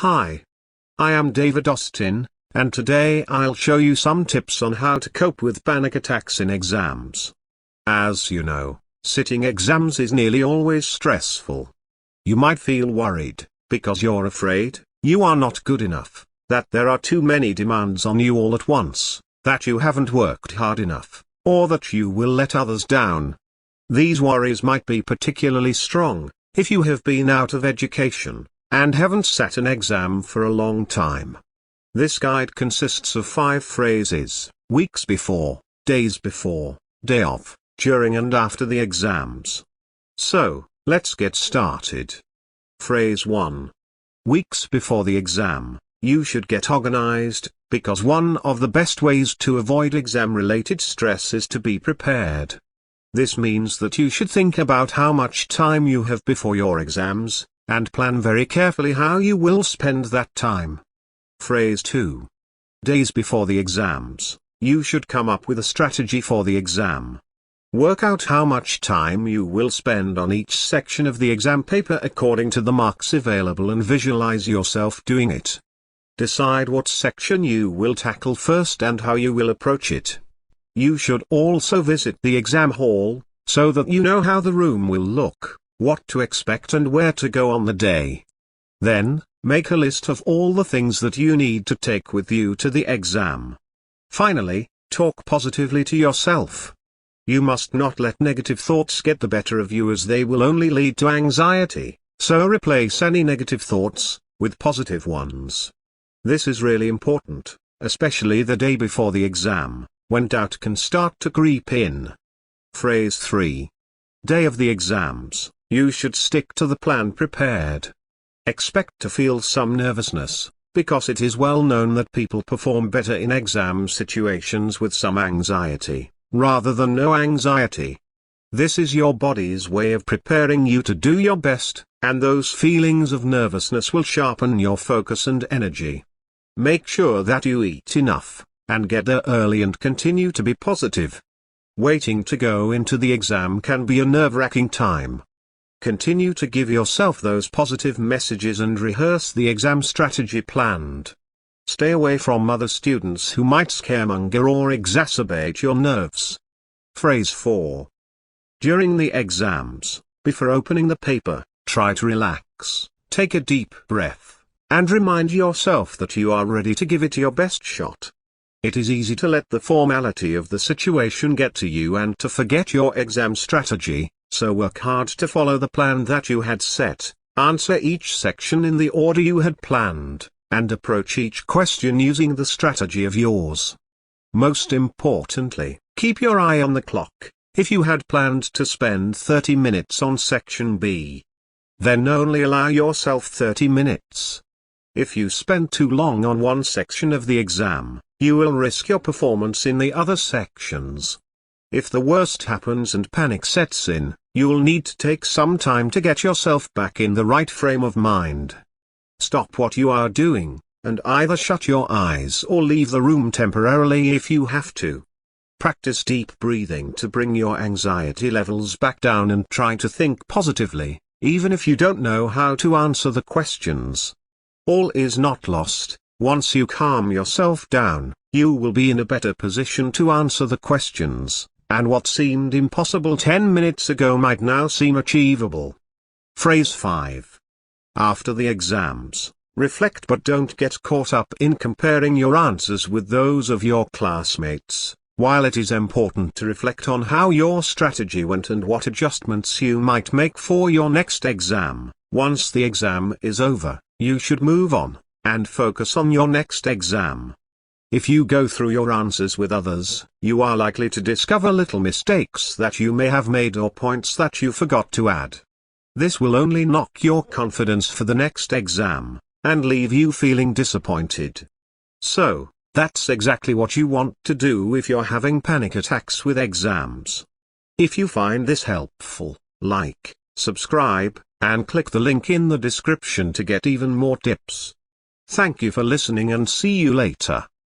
Hi. I am David Austin, and today I'll show you some tips on how to cope with panic attacks in exams. As you know, sitting exams is nearly always stressful. You might feel worried, because you're afraid you are not good enough, that there are too many demands on you all at once, that you haven't worked hard enough, or that you will let others down. These worries might be particularly strong if you have been out of education and haven't sat an exam for a long time. This guide consists of 5 phrases: weeks before, days before, day of, during and after the exams. So, let's get started. Phrase 1. Weeks before the exam, you should get organized, because one of the best ways to avoid exam-related stress is to be prepared. This means that you should think about how much time you have before your exams, and plan very carefully how you will spend that time. Phrase 2. Days before the exams, you should come up with a strategy for the exam. Work out how much time you will spend on each section of the exam paper according to the marks available and visualize yourself doing it. Decide what section you will tackle first and how you will approach it. You should also visit the exam hall, so that you know how the room will look, what to expect and where to go on the day. Then, make a list of all the things that you need to take with you to the exam. Finally, talk positively to yourself. You must not let negative thoughts get the better of you, as they will only lead to anxiety, so replace any negative thoughts with positive ones. This is really important, especially the day before the exam, when doubt can start to creep in. Phrase 3. Day of the exams, you should stick to the plan prepared. Expect to feel some nervousness, because it is well known that people perform better in exam situations with some anxiety, rather than no anxiety. This is your body's way of preparing you to do your best, and those feelings of nervousness will sharpen your focus and energy. Make sure that you eat enough, and get there early and continue to be positive. Waiting to go into the exam can be a nerve-wracking time. Continue to give yourself those positive messages and rehearse the exam strategy planned. Stay away from other students who might scaremonger or exacerbate your nerves. Phrase 4. During the exams, before opening the paper, try to relax, take a deep breath, and remind yourself that you are ready to give it your best shot. It is easy to let the formality of the situation get to you and to forget your exam strategy, so work hard to follow the plan that you had set, answer each section in the order you had planned, and approach each question using the strategy of yours. Most importantly, keep your eye on the clock. If you had planned to spend 30 minutes on section B, then only allow yourself 30 minutes. If you spend too long on one section of the exam, you will risk your performance in the other sections. If the worst happens and panic sets in, you'll need to take some time to get yourself back in the right frame of mind. Stop what you are doing, and either shut your eyes or leave the room temporarily if you have to. Practice deep breathing to bring your anxiety levels back down and try to think positively, even if you don't know how to answer the questions. All is not lost. Once you calm yourself down, you will be in a better position to answer the questions, and what seemed impossible 10 minutes ago might now seem achievable. Phrase 5. After the exams, reflect but don't get caught up in comparing your answers with those of your classmates. While it is important to reflect on how your strategy went and what adjustments you might make for your next exam, once the exam is over, you should move on and focus on your next exam. If you go through your answers with others, you are likely to discover little mistakes that you may have made or points that you forgot to add. This will only knock your confidence for the next exam, and leave you feeling disappointed. So, that's exactly what you want to do if you're having panic attacks with exams. If you find this helpful, like, subscribe, and click the link in the description to get even more tips. Thank you for listening and see you later.